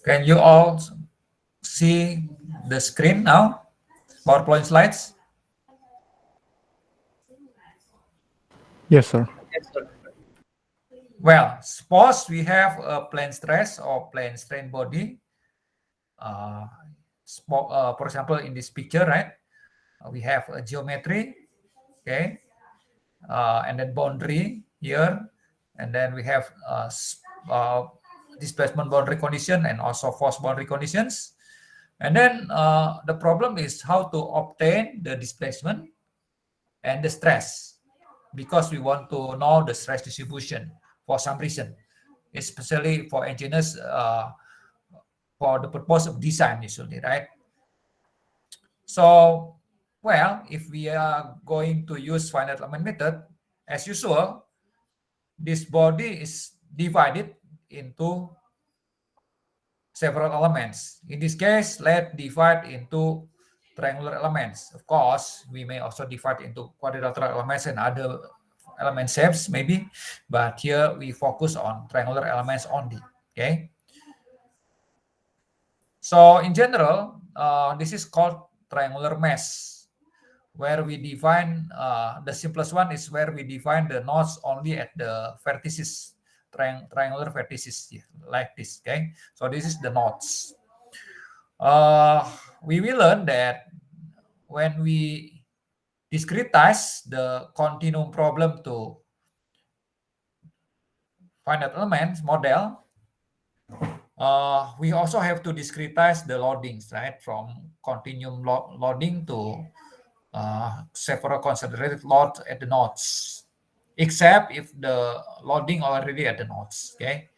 Can you all see the screen now? PowerPoint slides? Yes, sir. Yes, sir. Well, suppose we have a plane stress or plane strain body. For example, in this picture, right? We have a geometry, okay, and then boundary here, and then we have displacement boundary condition and also force boundary conditions. And then the problem is how to obtain the displacement and the stress, because we want to know the stress distribution for some reason, especially for engineers, for the purpose of design usually, right? So, well, if we are going to use finite element method, as usual, this body is divided into several elements. In this case, let's divide into triangular elements. Of course, we may also divide into quadrilateral elements and other element shapes maybe, but here we focus on triangular elements only, okay? So in general, this is called triangular mesh, where we define, the simplest one is where we define the nodes only at the vertices, triangular vertices, like this, okay? So this is the nodes. We will learn that when we discretize the continuum problem to finite elements model, we also have to discretize the loadings, right? From continuum loading to several concentrated loads at the nodes, except if the loading already at the nodes, okay?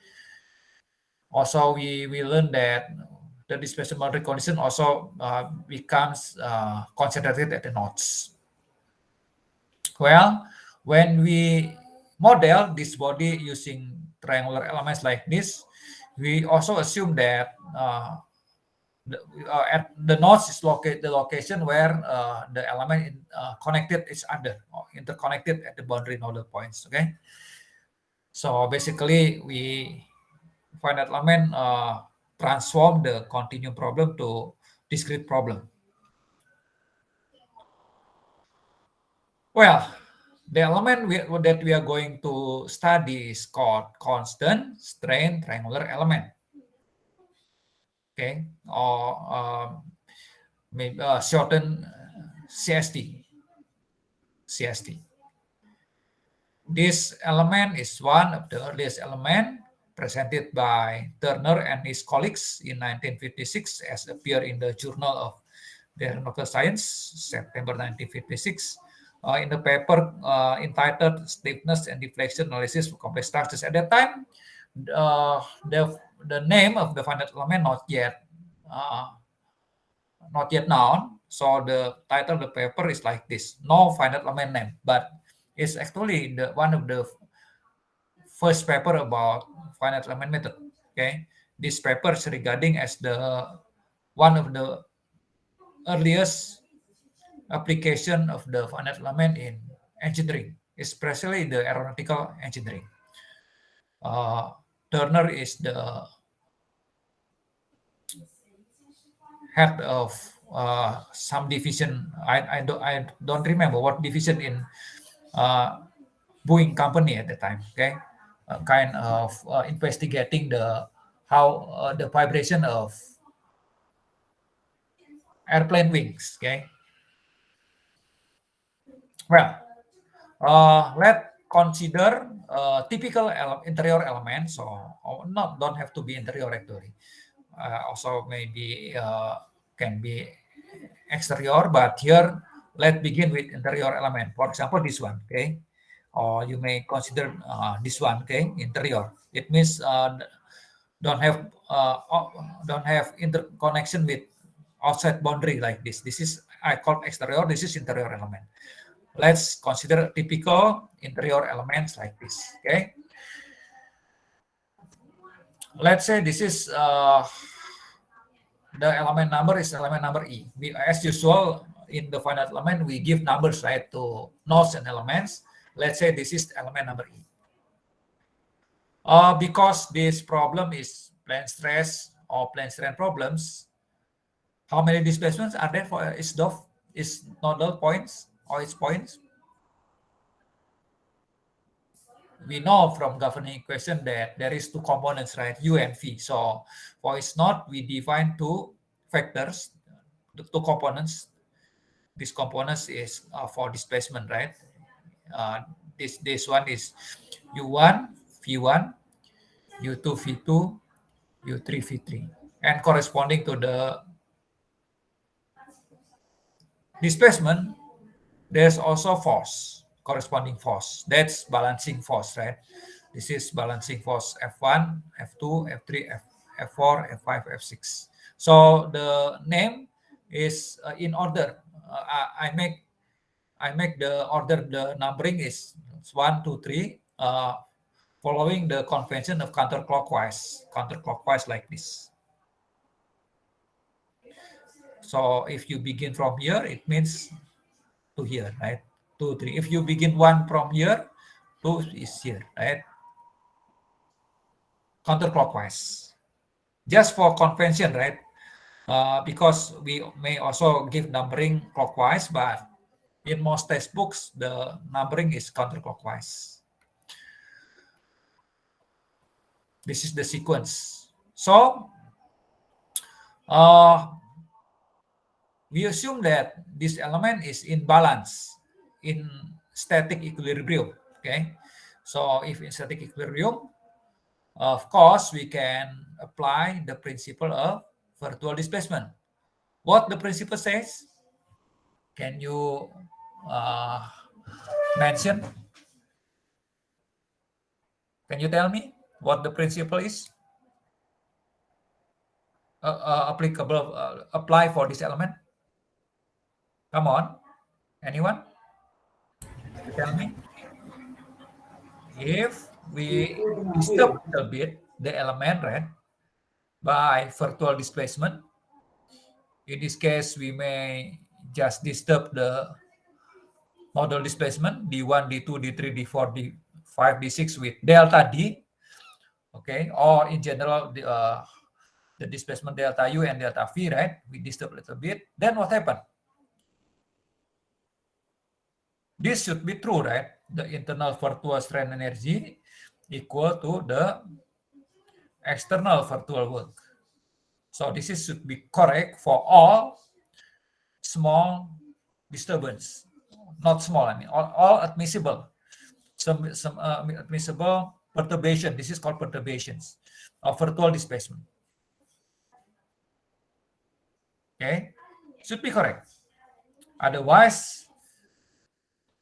Also, we learn that the displacement boundary condition also becomes concentrated at the nodes. Well, when we model this body using triangular elements like this, we also assume that at the nodes is the location where the element connected each other or interconnected at the boundary nodal points, okay? So basically, we finite element transform the continuum problem to discrete problem. Well, the element that we are going to study is called constant strain triangular element. Okay, or maybe shorten CST. CST. This element is one of the earliest element presented by Turner and his colleagues in 1956, as appeared in the Journal of the Aeronautical Science, September 1956. In the paper entitled Stiffness and Deflection Analysis for Complex Structures. At that time, the name of the finite element not yet known. So the title of the paper is like this: no finite element name, but it's actually one of the first paper about finite element method. Okay, this paper is regarding as the one of the earliest application of the finite element in engineering, especially the aeronautical engineering. Turner is the head of some division. I don't remember what division in Boeing company at the time. Okay, kind of investigating how the vibration of airplane wings. Okay. Well, let's consider typical interior elements. So don't have to be interior actually. Also maybe can be exterior, but here let's begin with interior element. For example, this one, okay? Or you may consider this one, okay? Interior. It means don't have interconnection with outside boundary like this. This is I call exterior. This is interior element. Let's consider typical interior elements like this, okay? Let's say this is the element number is element number E. As usual, in the finite element, we give numbers, right, to nodes and elements. Let's say this is element number E. Because this problem is plane stress or plane strain problems, how many displacements are there for its nodal points or its points? We know from governing equation that there is two components, right? U and V. So for its node, we define two vectors, the two components. This components is for displacement, right? This one is U1, V1, U2, V2, U3, V3, and corresponding to the displacement, there's also force, corresponding force. That's balancing force, right? This is balancing force F1, F2, F3, F4, F5, F6. So the name is in order. I make the order, the numbering is 1, 2, 3, following the convention of counterclockwise like this. So if you begin from here, it means to here, right? 2, 3. If you begin 1 from here, 2 is here, right? Counterclockwise. Just for convention, right? Because we may also give numbering clockwise, but in most textbooks, the numbering is counterclockwise. This is the sequence. So, we assume that this element is in balance, in static equilibrium, okay? So if in static equilibrium, of course, we can apply the principle of virtual displacement. What the principle says? Can you mention? Can you tell me what the principle is applicable, apply for this element? Come on, anyone? You tell me. If we disturb a bit the element, right, by virtual displacement, in this case, we may just disturb the nodal displacement D1, D2, D3, D4, D5, D6 with delta D, okay, or in general, the displacement delta U and delta V, right? We disturb a little bit. Then what happened? This should be true, right? The internal virtual strain energy equal to the external virtual work. So this should be correct for all small disturbance. Not small, I mean, all admissible. Some admissible perturbation. This is called perturbations of virtual displacement. Okay, should be correct. Otherwise,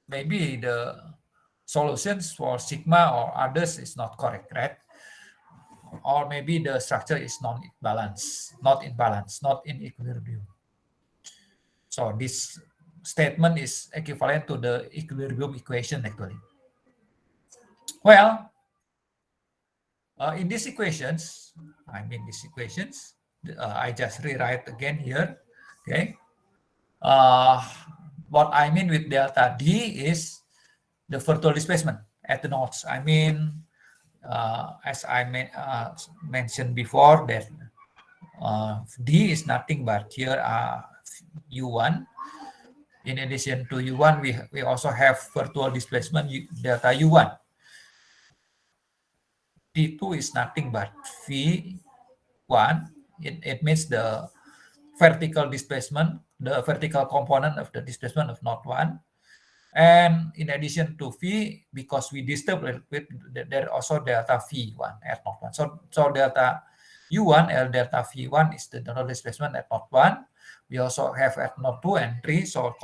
maybe the solutions for sigma or others is not correct, right? Or maybe the structure is not in balance, not in equilibrium. So this statement is equivalent to the equilibrium equation actually. Well, in these equations, I just rewrite again here, okay? What I mean with delta D is the virtual displacement at the nodes. I mean, as I mentioned before, that D is nothing but here U1. In addition to U1, we also have virtual displacement delta U1. D2 is nothing but V1. It means the vertical displacement, the vertical component of the displacement of node 1. And in addition to V, because we disturb a little bit, there also delta V1 at node 1. So delta U1 and delta V1 is the nodal displacement at node 1. We also have at node 2 and 3, so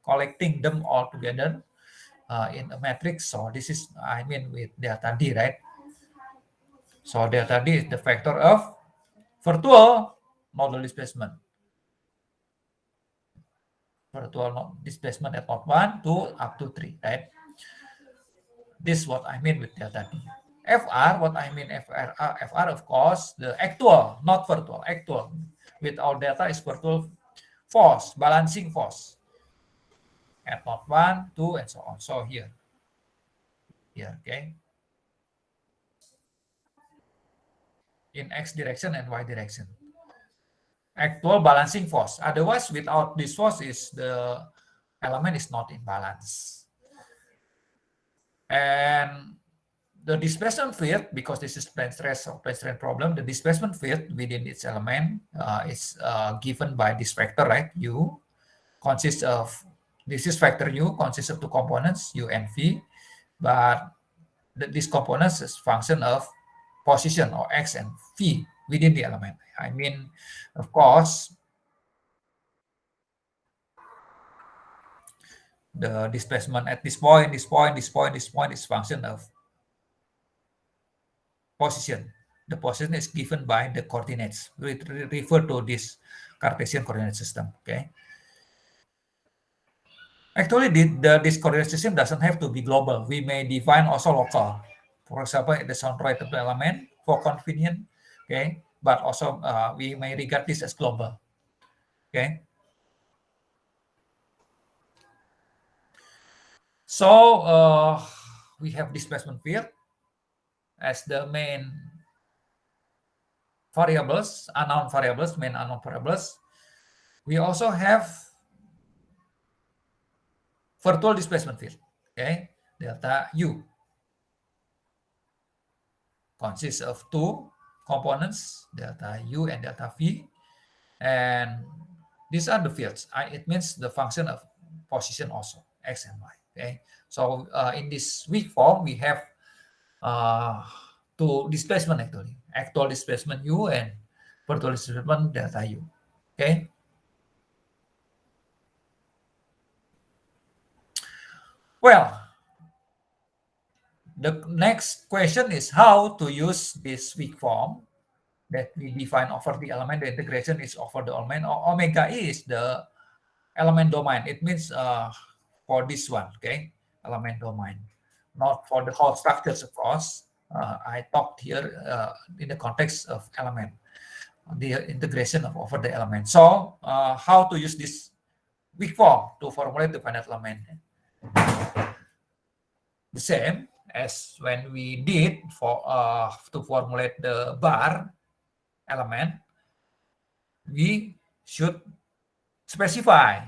collecting them all together in a matrix. So this is, I mean, with delta D, right? So delta D is the factor of virtual nodal displacement. Virtual displacement at node 1, 2, up to 3, right? This is what I mean with delta D. FR, what I mean FR, of course, the actual, not virtual, actual. With our delta is virtual force, balancing force. At node 1, 2, and so on. So here, okay? in X direction and Y direction. Actual balancing force. Otherwise, without this force, the element is not in balance. And the displacement field, because this is plane stress or plane strain problem, the displacement field within its element is given by this vector, right? U consists of, this is vector U consists of two components, U and V, but these components is function of position or X and V within the element. I mean, of course, the displacement at this point, this point, this point, this point is function of position. The position is given by the coordinates. We refer to this Cartesian coordinate system. Okay. Actually, this coordinate system doesn't have to be global. We may define also local. For example, the centroid of the element for convenience. Okay. But also we may regard this as global. Okay. So we have displacement field as the main variables, unknown variables, main unknown variables. We also have virtual displacement field, okay, delta U, consists of two components, delta U and delta V, and these are the fields. It means the function of position also, X and Y, okay. So in this weak form, we have two displacement actually, actual displacement U and virtual displacement delta U, okay. Well, the next question is how to use this weak form that we define over the element. The integration is over the element. Omega E is the element domain. It means for this one, okay, element domain, not for the whole structures, of course. I talked here in the context of element, the integration of over the element. So how to use this weak form to formulate the finite element? The same as when we did for to formulate the bar element, we should specify,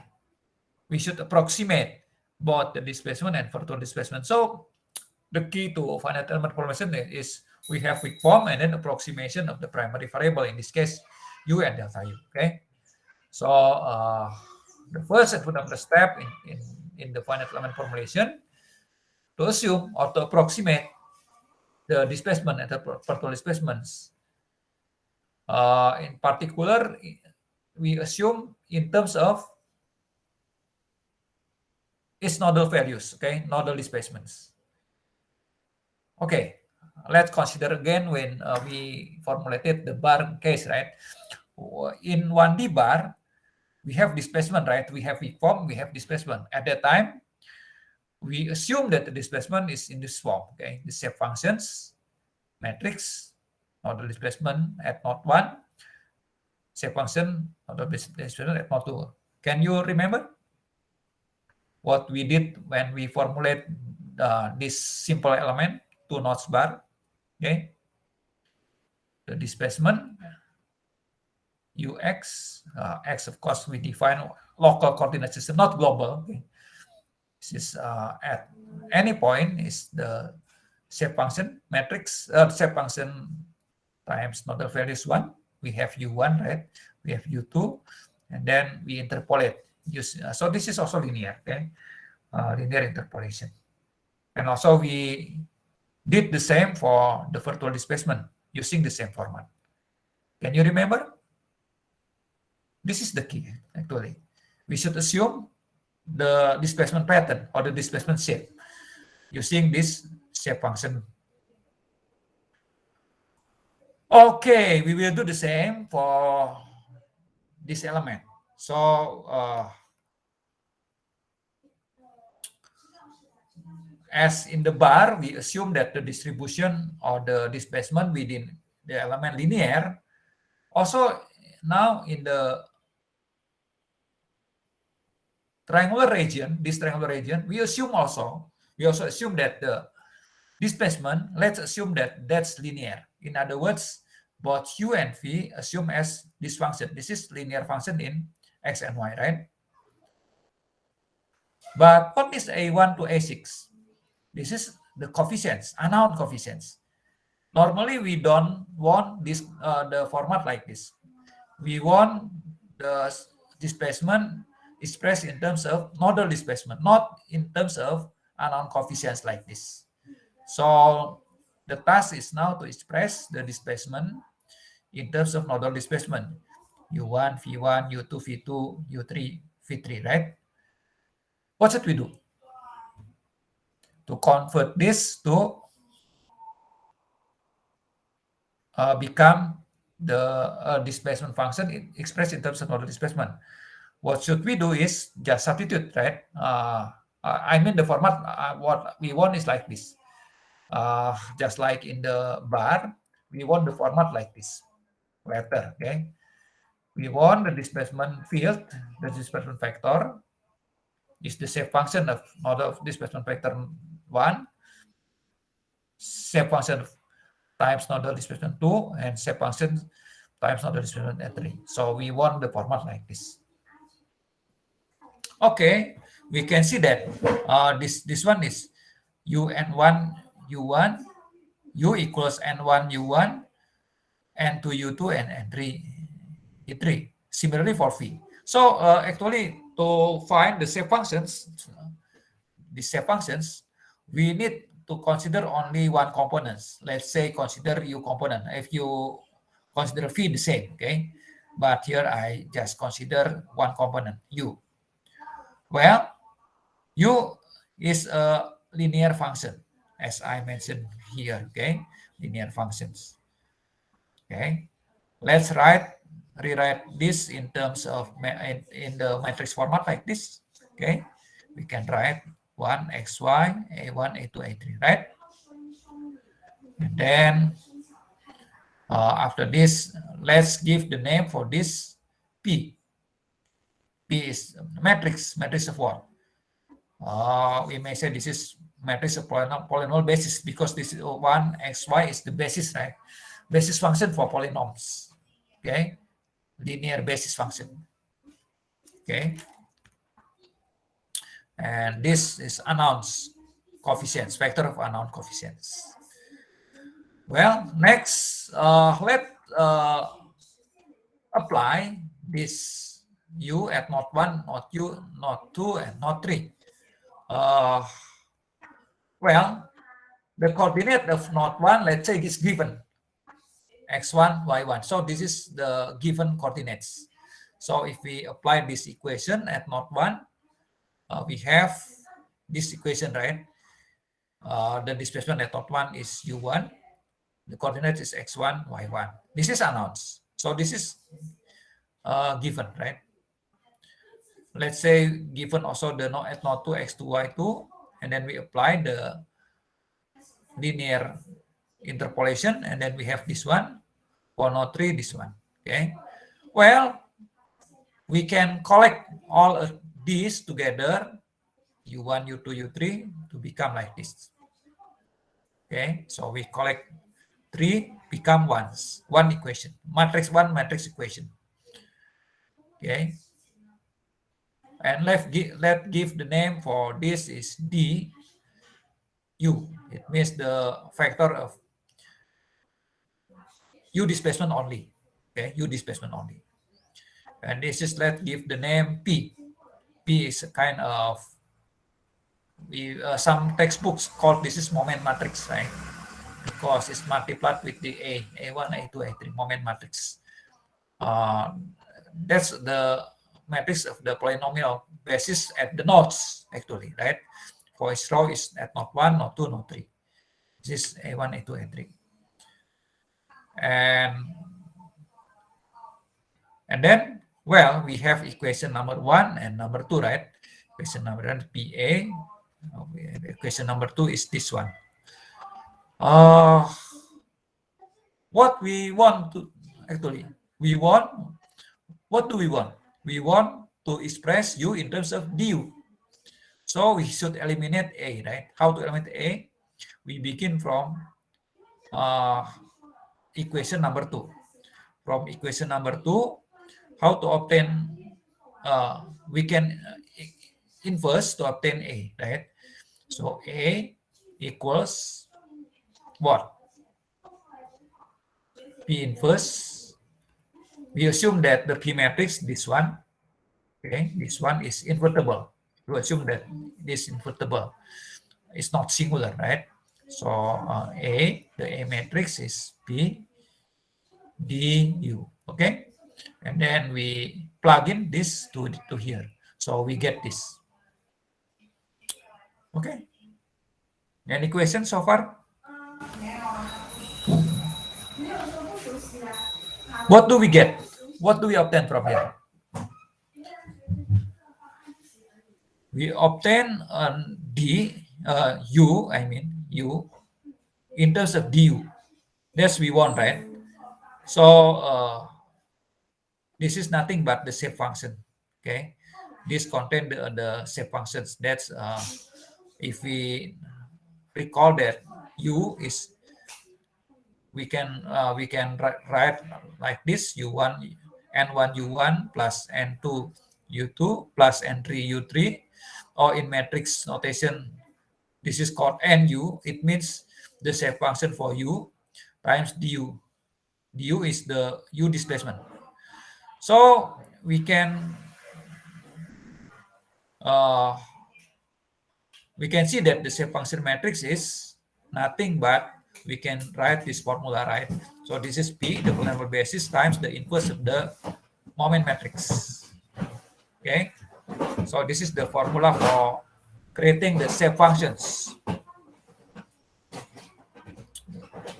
we should approximate both the displacement and virtual displacement. So the key to finite element formulation is we have weak form and then approximation of the primary variable, in this case U and delta U. Okay, so the first and fundamental step in the finite element formulation to assume or to approximate the displacement and the virtual displacements. In particular, we assume in terms of its nodal values, okay, nodal displacements. Okay, let's consider again when we formulated the bar case, right? In 1D bar, we have displacement, right? We have weak form, we have displacement. At that time, we assume that the displacement is in this form, okay? The shape functions, matrix, nodal displacement at node 1, shape function, nodal displacement at node 2. Can you remember what we did when we formulate this simple element, 2 nodes bar, okay? The displacement, Ux, X, of course, we define local coordinate system, not global, okay? This is at any point is the shape function matrix, shape function times nodal values 1. We have U1, right? We have U2, and then we interpolate. So this is also linear, okay? Linear interpolation. And also we did the same for the virtual displacement using the same format. Can you remember? This is the key, actually. We should assume the displacement pattern or the displacement shape using this shape function. Okay, we will do the same for this element. So as in the bar, we assume that the distribution or the displacement within the element linear. Also now in the triangular region, this triangular region, we also assume that the displacement, let's assume that that's linear. In other words, both u and v assume as this function. This is linear function in x and y, right? But what is a1 to a6? This is the coefficients, unknown coefficients. Normally, we don't want this the format like this. We want the displacement expressed in terms of nodal displacement, not in terms of unknown coefficients like this. So the task is now to express the displacement in terms of nodal displacement. U1, V1, U2, V2, U3, V3, right? What should we do? To convert this to become the displacement function expressed in terms of nodal displacement. What should we do is just substitute, right? I mean the format, what we want is like this. Just like in the bar, we want the format like this. Letter, okay? We want the displacement field, the displacement vector, is the shape function of nodal displacement vector 1, shape function times nodal displacement 2, and shape function times nodal displacement 3. So we want the format like this. Okay, we can see that this one is u n1 u1, u equals n1 u1, n2 u2, and n3 e3. Similarly for v. So actually, to find the shape functions, we need to consider only one component. Let's say consider u component. If you consider v the same, okay? But here I just consider one component, u. Well, u is a linear function, as I mentioned here, okay? Linear functions. Okay, let's rewrite this in terms of in the matrix format like this. Okay, we can write 1 xy a1 a2 a3, right? And then after this, let's give the name for this p. P is matrix of what? We may say this is matrix of polynomial basis, because this is 1 xy is the basis, right? Basis function for polynomials. Okay, linear basis function. Okay, and this is unknown coefficients, vector of unknown coefficients. Well, next, let's apply this u at node 1, node u, node 2, and node 3. Well, the coordinate of node 1, let's say, is given x1, y1. So this is the given coordinates. So if we apply this equation at node 1, we have this equation, right? The displacement at node 1 is u1. The coordinate is x1, y1. This is unknown. So this is given, right? Let's say given also the node at node 2, x2, y2, and then we apply the linear interpolation, and then we have this one. For node 3, this one. Okay. Well, we can collect all of these together, u1, u2, u3, to become like this. Okay. So we collect 3, become one equation. Matrix 1, matrix equation. Okay. And let's give the name for this is d u. It means the vector of u displacement only. Okay, u displacement only. And this is, let's give the name p. P is a kind of, some textbooks call this is moment matrix, right? Because it's multiplied with the a1, a2, a3, moment matrix. That's the matrix of the polynomial basis at the nodes, actually, right? For each row is at node 1, node 2, node 3. This is a1, a2, a3. And then, well, we have equation number 1 and number 2, right? Equation number 1 PA. Equation number 2 is this one. What we want to actually, what do we want? We want to express u in terms of du. So we should eliminate a, right? How to eliminate a? We begin from equation number 2. from equation number 2, how to obtain, we can inverse to obtain A, right? So A equals what? P inverse. We assume that the P matrix, this one, okay, this one is invertible. We assume that this invertible. It's not singular, right? So the A matrix is P du, okay? And then we plug in this to here. So we get this. Okay. Any questions so far? What do we get? What do we obtain from here? We obtain U in terms of du. That's we want, right? So this is nothing but the shape function. Okay, this contain the shape functions. That's if we recall that U is, we can write like this: U1 N1 U1 plus N2 U2 plus N3 U3, or in matrix notation, this is called NU. It means the shape function for U times du. Du is the U displacement. So we can see that the shape function matrix is nothing but, we can write this formula, right? So this is P, the polynomial basis, times the inverse of the moment matrix. Okay, so this is the formula for creating the shape functions.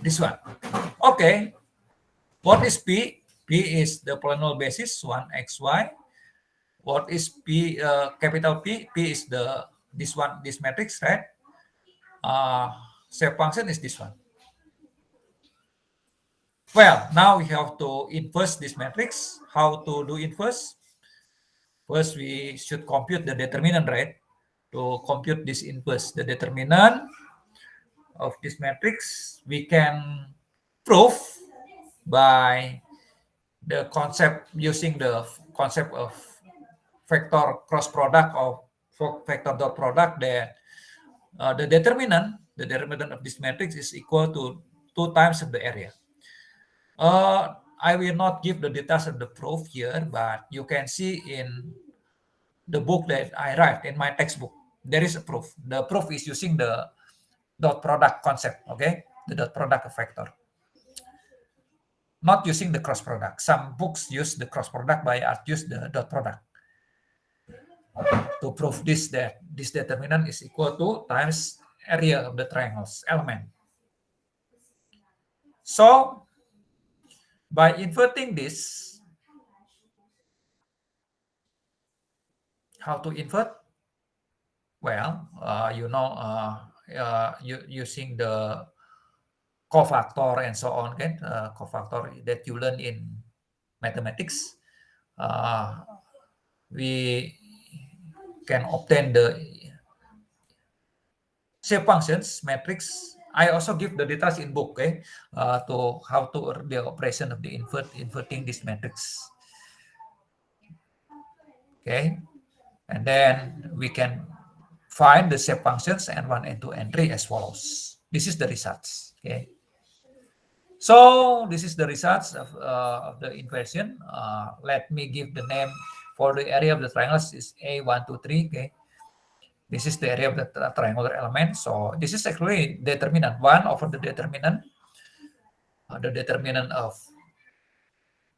This one. Okay, what is P? P is the polynomial basis 1xy. What is P, capital P? P is this one, this matrix, right? Shape function is this one. Well, now we have to inverse this matrix. How to do inverse? First, we should compute the determinant, right? To compute this inverse, the determinant of this matrix, we can prove by the concept, using the concept of vector cross product or vector dot product, that the determinant of this matrix is equal to 2 times of the area. I will not give the details of the proof here, but you can see in the book that I write, in my textbook, there is a proof. The proof is using the dot product concept, okay? The dot product of vector. Not using the cross product. Some books use the cross product, but I use the dot product to prove this, that this determinant is equal to times area of the triangle's element. So by inverting this, how to invert? Well, using the cofactor and so on, okay? Cofactor that you learn in mathematics, we can obtain the shape functions matrix. I also give the details in book, okay, to how to the operation of the inverting this matrix. Okay, and then we can find the shape functions N1, N2, N3 as follows. This is the results. Okay, so this is the results of the inversion. Let me give the name for the area of the triangles is A1, 2, 3. Okay, this is the area of the triangular element. So this is actually determinant 1 over the determinant of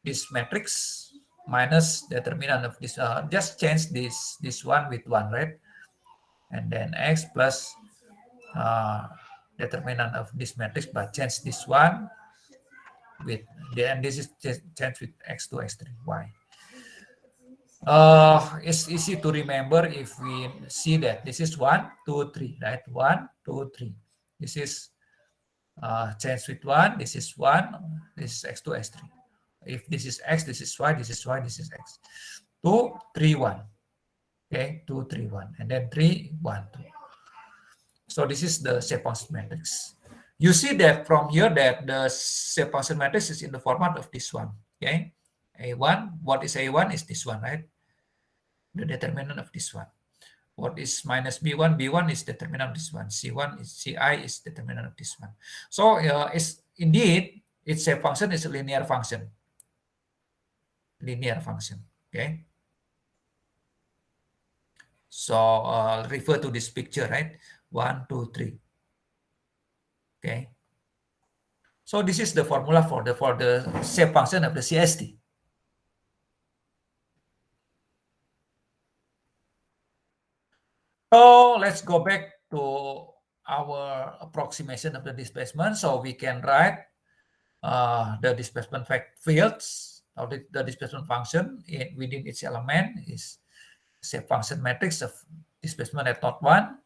this matrix minus determinant of this. Just change this one with 1, right? And then x plus determinant of this matrix, but change this one with, and this is changed with x2, x3, y. It's easy to remember if we see that this is 1, 2, 3, right? 1, 2, 3. This is changed with 1. This is 1. This is x2, x3. If this is x, this is y. This is y. This is x. 2, 3, 1. Okay, 2, 3, 1, and then 3, 1, 2. So this is the shape function matrix. You see that from here that the shape function matrix is in the format of this one. Okay, A1. What is A1? Is this one, right? The determinant of this one. What is minus B1? B1 is determinant of this one. C1 is Ci is determinant of this one. So it's indeed its a function is a linear function. Linear function. Okay. So refer to this picture, right? 1, 2, 3. Okay. So this is the formula for the shape function of the CST. So let's go back to our approximation of the displacement. So we can write the displacement fields or the displacement function within each element is shape function matrix of displacement at node 1,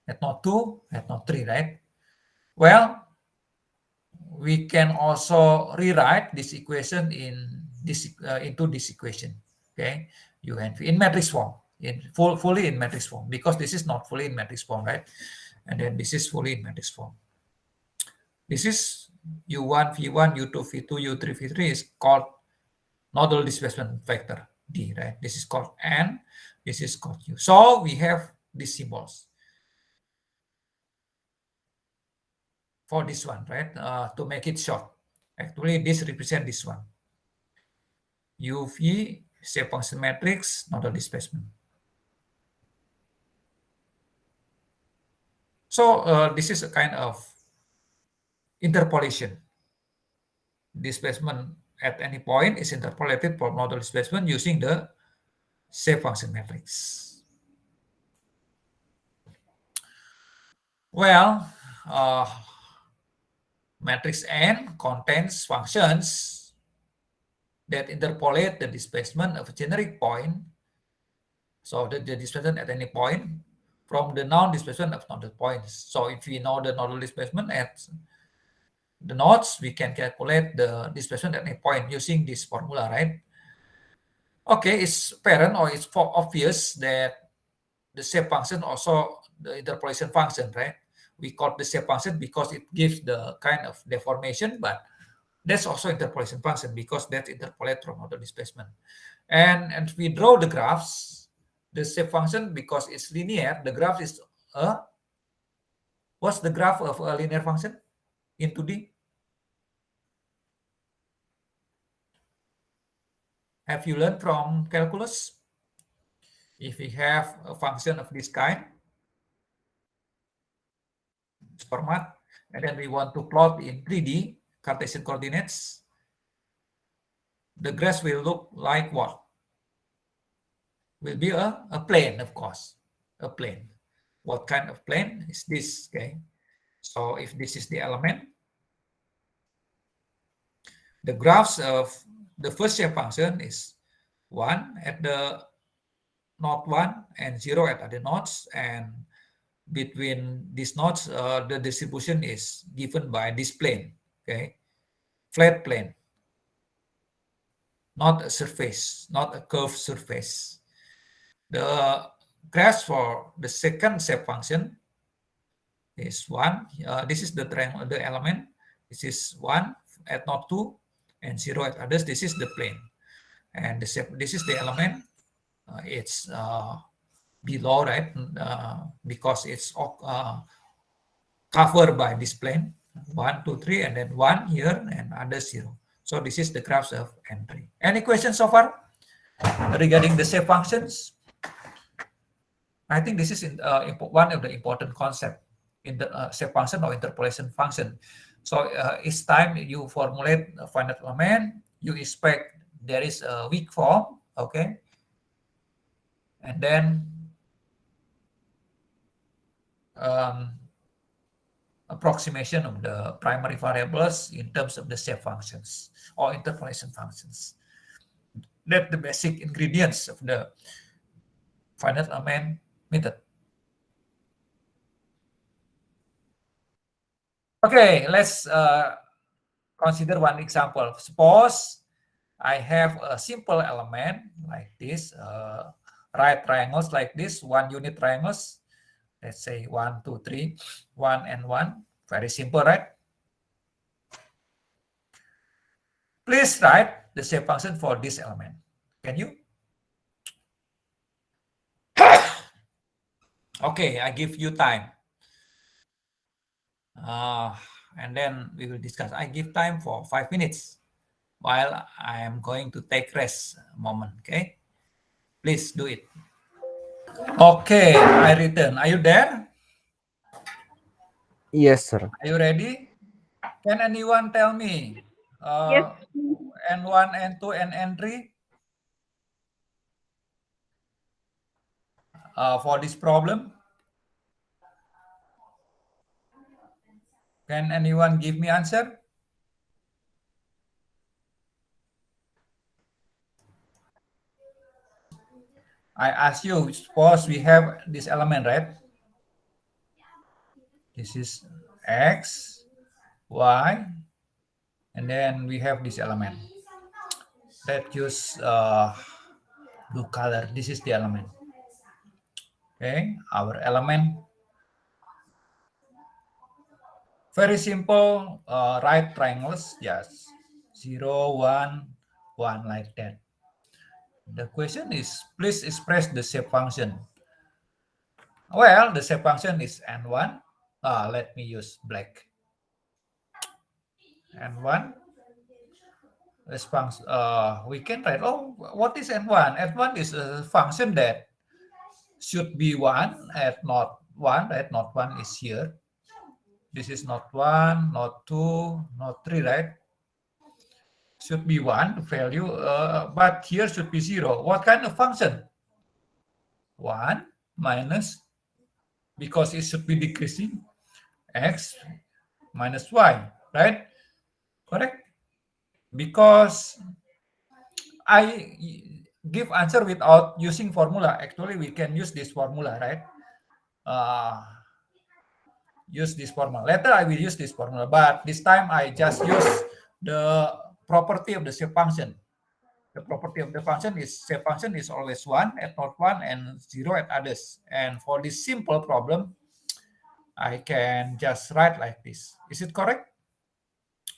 at node 2, at node 3, right? Well, we can also rewrite this equation into this equation. Okay, UNV in matrix form, fully in matrix form, because this is not fully in matrix form, right? And then this is fully in matrix form. This is U1, V1, U2, V2, U3, V3 is called nodal displacement vector D, right? This is called N, this is called U. So we have these symbols for this one, right? To make it short. Actually, this represents this one. UV, shape function matrix, nodal displacement. So this is a kind of interpolation. Displacement at any point is interpolated for nodal displacement using the shape function matrix. Well, matrix N contains functions that interpolate the displacement of a generic point. So the displacement at any point from the known displacement of nodal points. So if we know the nodal displacement at the nodes, we can calculate the displacement at any point using this formula, right? Okay, it's apparent or it's obvious that the shape function also the interpolation function, right? We call the shape function because it gives the kind of deformation, but that's also interpolation function because that's interpolate from nodal displacement. And we draw the graphs, the shape function, because it's linear, the graph is what's the graph of a linear function in 2D? Have you learned from calculus? If we have a function of this kind, this format, and then we want to plot in 3D Cartesian coordinates, the graph will look like what? Will be a plane, of course, a plane. What kind of plane is this? Okay, so if this is the element, the graphs of the first shape function is 1 at the node 1 and 0 at other nodes, and between these nodes, the distribution is given by this plane, okay, flat plane, not a surface, not a curved surface. The graphs for the second shape function is 1. This is the triangle, the element. This is 1 at node 2 and 0 at others. This is the plane, and this is the element. It's below, right? Because it's covered by this plane. 1, 2, 3, and then 1 here and other 0. So this is the graphs of N3. Any questions so far regarding the shape functions? I think this is one of the important concepts in the shape function or interpolation function. So each time you formulate a finite element, you expect there is a weak form, okay? And then approximation of the primary variables in terms of the shape functions or interpolation functions. That's the basic ingredients of the finite element method. Okay, let's consider one example. Suppose I have a simple element like this, right triangles like this, one unit triangles. Let's say 1, 2, 3, 1 and 1. Very simple, right? Please write the shape function for this element. Can you? Okay, I give you time. And then we will discuss. I give time for 5 minutes while I am going to take rest moment. Okay, please do it. Okay, I return. Are you there? Yes, sir. Are you ready? Can anyone tell me Yes. N1, N2, and N3 for this problem? Can anyone give me answer? I ask you, suppose we have this element, right? This is X, Y, and then we have this element. Let's use blue color. This is the element. Okay, our element. Very simple, right triangles, just 0, 1, 1 like that. The question is, please express the shape function. Well, the shape function is N1. Let me use black. N1. This function, we can write, what is N1? N1 is a function that should be 1 at not 1, right? Not 1 is here. This is not 1, not 2, not 3, right? Should be 1 value, but here should be 0. What kind of function? 1 minus, because it should be decreasing, x minus y, right? Correct? Because I give answer without using formula. Actually, we can use this formula, right? Use this formula. Later, I will use this formula, but this time I just use the property of the shape function. The property of the function is shape function is always 1 at not 1 and 0 at others. And for this simple problem, I can just write like this. Is it correct?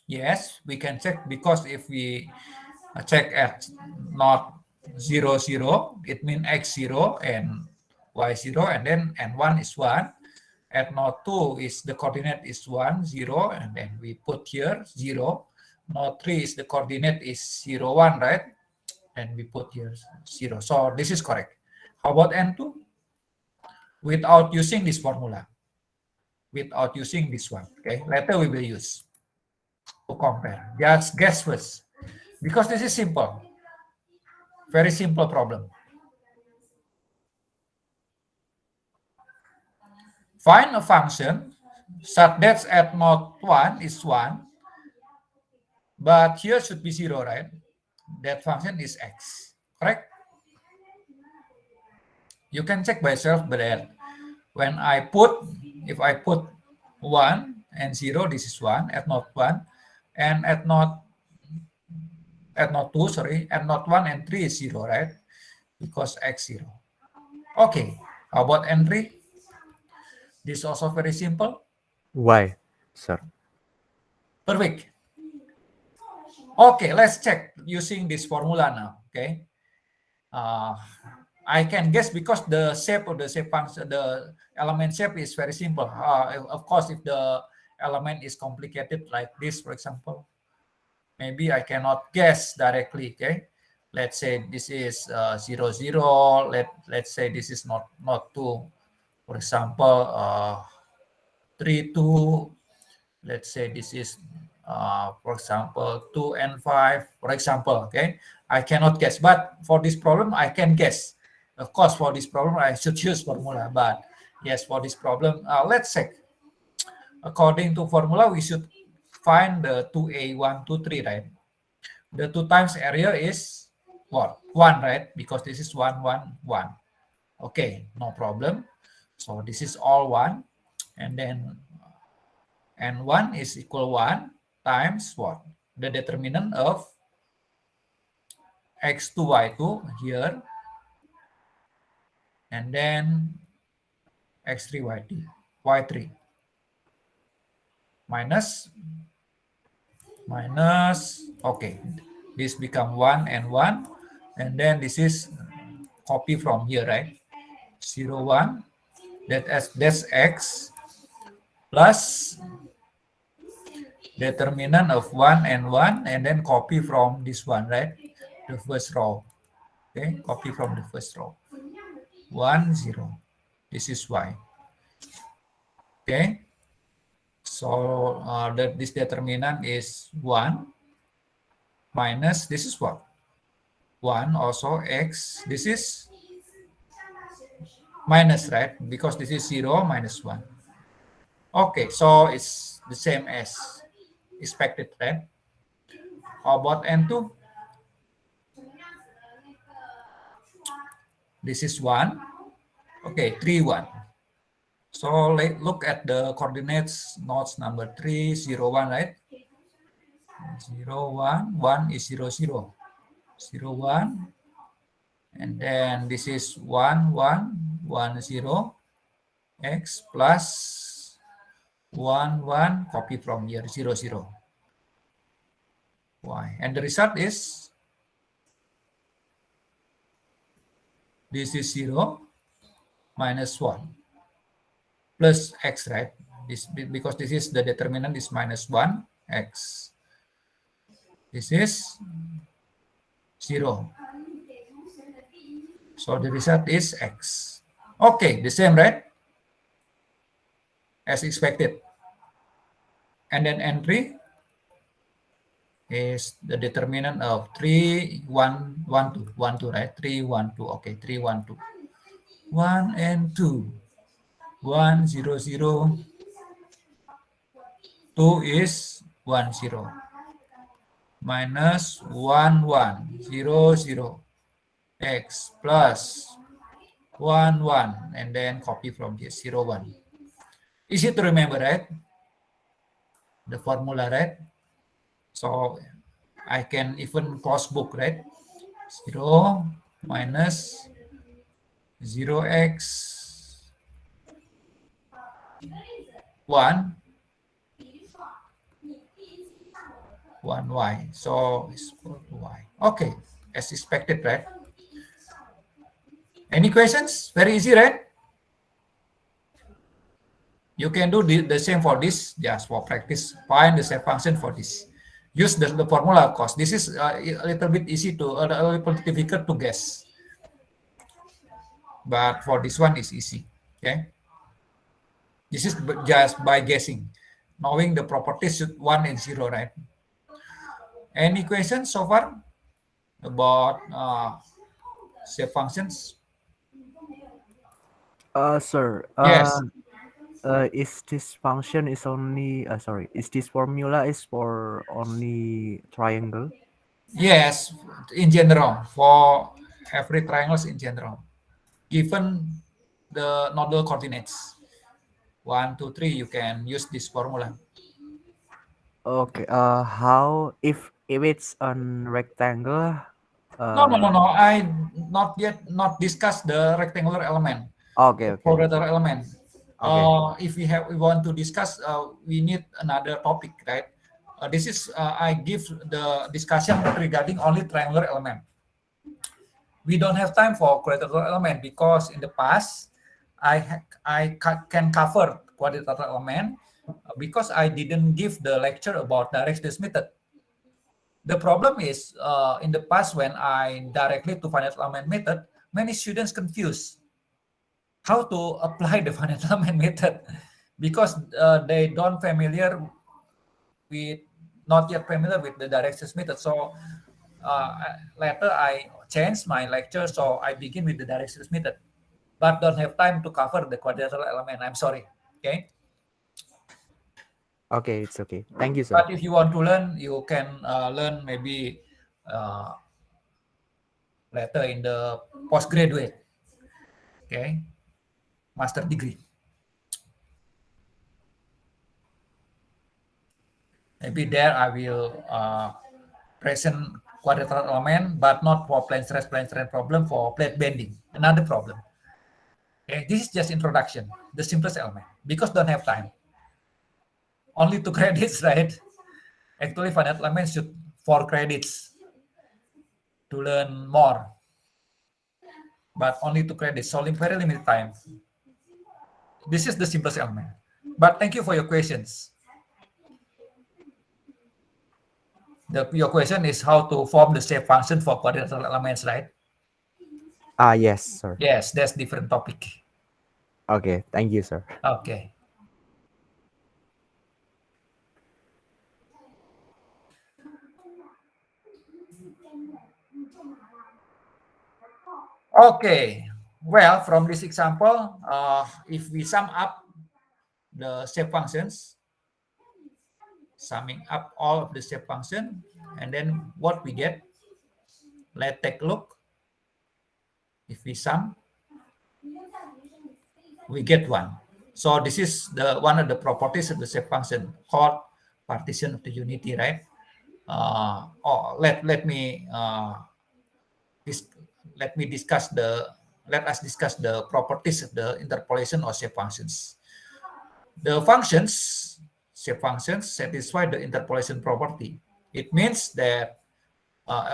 Yes, we can check, because if we check at not 0, 0, it means x0 and y0, and then n1 is 1. At not 2 is the coordinate is 1, 0, and then we put here 0. Not 3 is the coordinate is 0, 1, right? And we put here 0. So this is correct. How about N2? Without using this formula. Without using this one. Okay, later we will use to compare. Just guess first. Because this is simple. Very simple problem. Find a function such that at not 1 is 1, but here should be 0, right? That function is x, correct? You can check by yourself, but when if I put 1 and 0, this is 1 at not 1, and at not 2, sorry, at not 1 and 3 is 0, right? Because x 0. Okay, how about N3? This is also very simple. Y, sir. Perfect. Okay, let's check using this formula now. Okay, I can guess because the shape of the shape function, the element shape is very simple. Of course, if the element is complicated like this, for example, maybe I cannot guess directly. Okay, let's say this is 0, 0. Let's say this is not 2. For example, 3, 2. Let's say this is, for example, 2 and 5, for example, okay? I cannot guess, but for this problem, I can guess. Of course, for this problem, I should use formula, but yes, for this problem, let's check. According to formula, we should find the 2A, 1, 2, 3, right? The 2 times area is what? 1, right? Because this is 1, 1, 1. Okay, no problem. So this is all 1, and then N1 is equal 1 times what? The determinant of x2, y2 here, and then x3, y3 minus, okay, This become 1 and 1. And then this is copy from here, right? 0, 1. That's x plus determinant of 1 and 1, and then copy from this one, right? The first row. Okay, copy from the first row. 1, 0. This is y. Okay. So this determinant is 1 minus, this is what? 1 also x. This is minus, right? Because this is 0 minus 1. Okay, so it's the same as expected, right? How about N2? This is 1. Okay, 3, 1. So look at the coordinates, nodes number 3, 0, 1, right? 0, 1, 1 is 0, 0. 0, 1. And then this is 1, 1, 1, 0. X plus 1, 1, copy from here, 0, 0. Y. And the result is, this is 0 minus 1 plus x, right? This, because this is the determinant is minus 1, x. This is 0. So the result is x. Okay, the same, right? As expected. And then N3 is the determinant of 3, 1, 1, 2. 1, 2, right? 3, 1, 2. Okay, 3, 1, 2. 1 and 2. 1, 0, 0. 2 is 1, 0. Minus 1, 1, 0, 0. X plus 1, 1. And then copy from here, 0, 1. Easy to remember, right? The formula, right? So I can even close book, right? 0 minus 0x 1, 1y. So it's equal to y. Okay, as expected, right? Any questions? Very easy, right? You can do the same for this, just for practice. Find the step function for this. Use the formula, of course. This is a little bit easy to, a little bit difficult to guess. But for this one, it's easy, okay? This is just by guessing, knowing the properties 1 and 0, right? Any questions so far about step functions? Sir. Yes. Is this function is only is this formula is for only triangle? Yes, in general, for every triangles in general, given the nodal coordinates 1, 2, 3, you can use this formula. Okay. How if it's on rectangle? No. I not yet discuss the rectangular element. Okay. The quadrilateral element. Okay. If we want to discuss, we need another topic, right? This is I give the discussion regarding only triangular element. We don't have time for quadrilateral element because in the past I can cover quadrilateral element because I didn't give the lecture about direct series method. The problem is in the past when I directly to finite element method, many students confused how to apply the finite element method because they don't familiar with, not yet familiar with the direct series method. So later I changed my lecture, so I begin with the direct series method, but don't have time to cover the quadrilateral element. I'm sorry. Okay. Okay, it's okay. Thank you, sir. But if you want to learn, you can learn maybe later in the postgraduate. Okay. Master degree. Maybe there I will present quadrilateral element, but not for plane stress problem, for plate bending, another problem. Okay, this is just introduction, the simplest element, because don't have time. Only 2 credits, right? Actually, finite element should 4 credits. to learn more, but only to credit, so very limited time. This is the simplest element. But thank you for your questions. Your question is how to form the shape function for quadrilateral elements, right? Yes, sir. Yes, that's different topic. Okay, thank you, sir. Okay. Okay. Well, from this example, if we sum up the shape functions, summing up all of the shape function, and then what we get, let's take a look. If we sum, we get 1. So this is the one of the properties of the shape function called partition of the unity, right? Let us discuss the properties of the interpolation of shape functions. The shape functions satisfy the interpolation property. It means that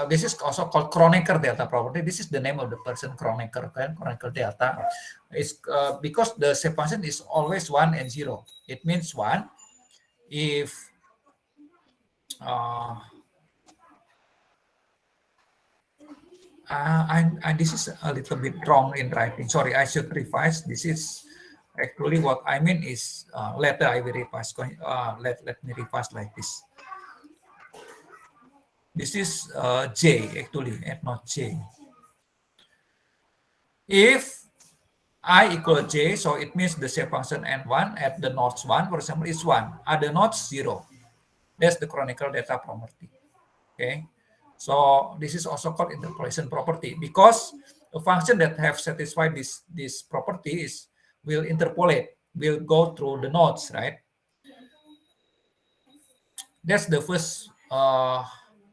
this is also called Kronecker delta property. This is the name of the person, Kronecker delta. It's because the shape function is always 1 and 0. It means 1 if this is a little bit wrong in writing. Sorry, I should revise. This is actually what I mean is later I will revise. Let me revise like this. This is J actually, and not J. If I equal J, so it means the shape function N1 at the nodes 1, for example, is 1. At the nodes 0. That's the Kronecker delta property. Okay. So this is also called interpolation property because a function that have satisfied this property will interpolate, will go through the nodes, right? That's the first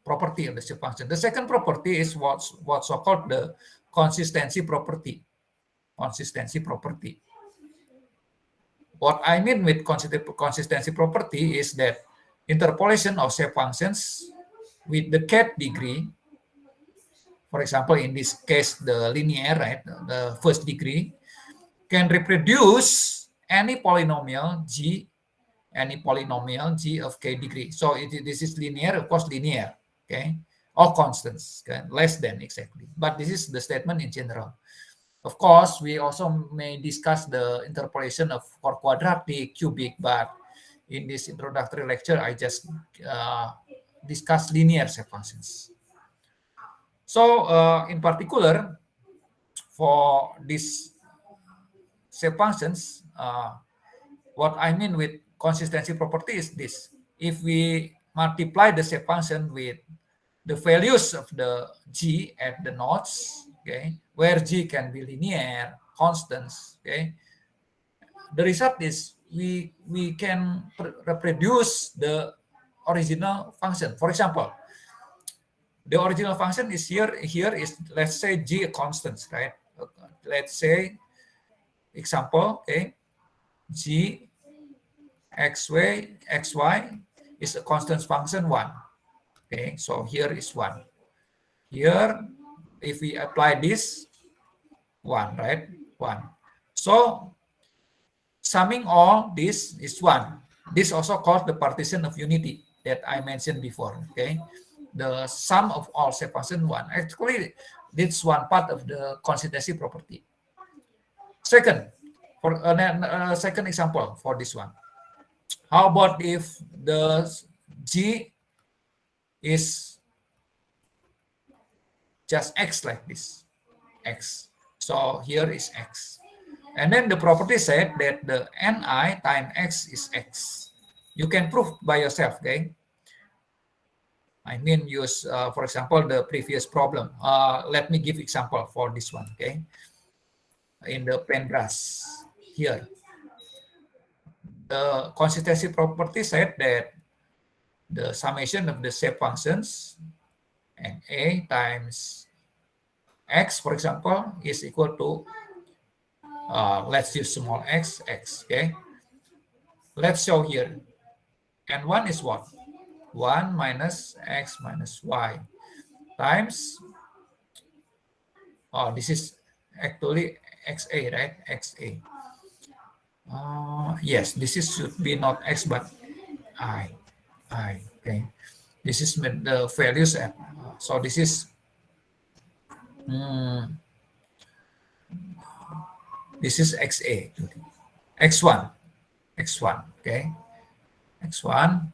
property of the shape function. The second property is what's so called the consistency property. Consistency property. What I mean with consistency property is that interpolation of shape functions with the kth degree, for example, in this case, the linear, right, the first degree, can reproduce any polynomial g of k degree. So this is linear, of course, linear, okay, or constants, okay? Less than exactly. But this is the statement in general. Of course, we also may discuss the interpolation for quadratic, cubic, but in this introductory lecture, I just discuss linear shape functions. So, in particular, for these shape functions, what I mean with consistency property is this. If we multiply the shape function with the values of the g at the nodes, okay, where g can be linear, constants, okay, the result is we can reproduce the original function. For example, the original function is here is, let's say, g a constant, right? Let's say, example, okay, g xy is a constant function 1. Okay, so here is 1. Here, if we apply this, 1, right? 1. So, summing all this is 1. This also called the partition of unity that I mentioned before, okay? The sum of all shape function 1. Actually, this is one part of the consistency property. Second, for second example for this one. How about if the g is just x like this, x. So here is x. And then the property said that the ni times x is x. You can prove by yourself, okay? I mean, use, for example, the previous problem. Let me give example for this one, okay? In the paintbrush here. The consistency property said that the summation of the shape functions and a times x, for example, is equal to, let's use small x, okay? Let's show here. And 1 is what? 1 minus x minus y times Oh, this is actually XA, right? XA. Yes, this is should be not X, but I. Okay. This is the values at. So this is this is XA. X1. X1. Okay. X1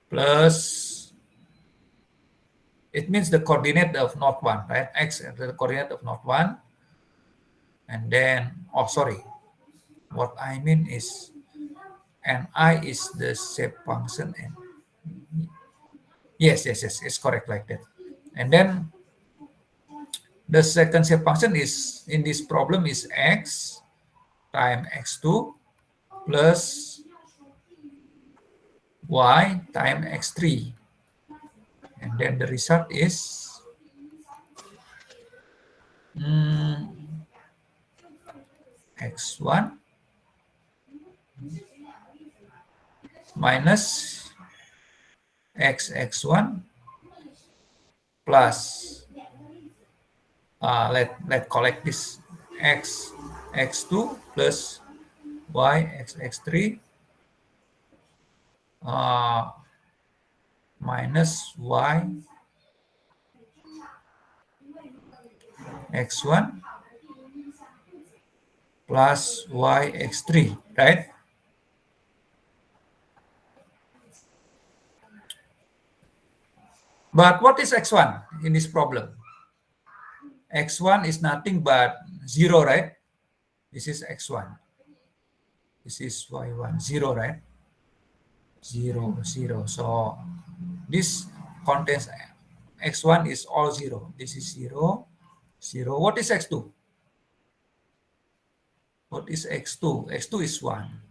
plus, it means the coordinate of node 1, right? X is the coordinate of node 1. And then, oh, sorry. What I mean is, Ni is the shape function. And yes, it's correct like that. And then the second shape function is, in this problem, is X times X2 plus Y times X3. And then the result is X1 minus X1 plus, let collect this, X2 plus Y X3 minus Y X1 plus Y X3, right? But what is X1 in this problem? X1 is nothing but 0, right? This is X1. This is Y1, 0, right? 0, 0. So this contains, X1 is all 0. This is 0, 0. What is X2? What is X2? X2 is 1.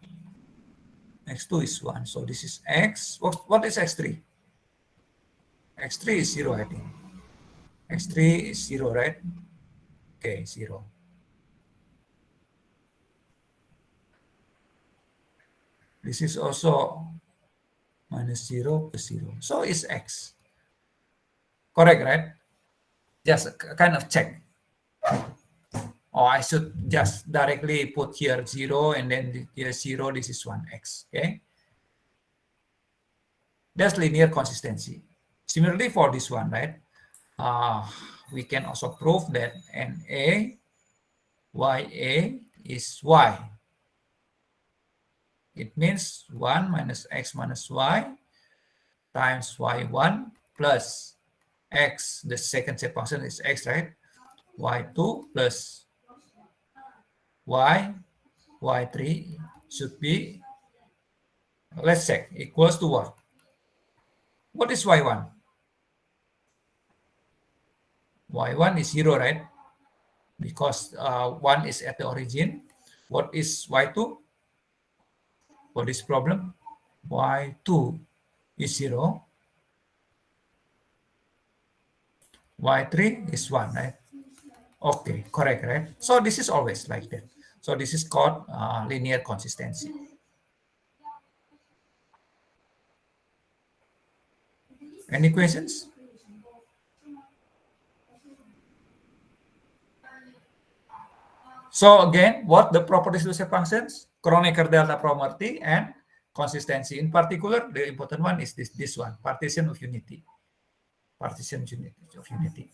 X2 is 1. So this is X. What is X3? X3 is 0, I think. X3 is 0, right? Okay, 0. This is also minus 0 plus 0. So it's X. Correct, right? Just a kind of check. Or I should just directly put here 0 and then here 0, this is 1x, okay? That's linear consistency. Similarly for this one, right? We can also prove that NA YA is Y. It means 1 minus X minus Y times Y1 plus X, the second shape function is X, right? Y2 plus Y3 should be, let's check, equals to what? What is Y1? Y1 is 0, right? Because 1 is at the origin. What is Y2? For this problem, Y2 is 0. Y3 is 1, right? Okay, correct, right? So this is always like that. So this is called linear consistency. Any questions? So again, what the properties of shape functions? Kronecker delta property and consistency. In particular, the important one is this one, partition of unity. Partition of unity.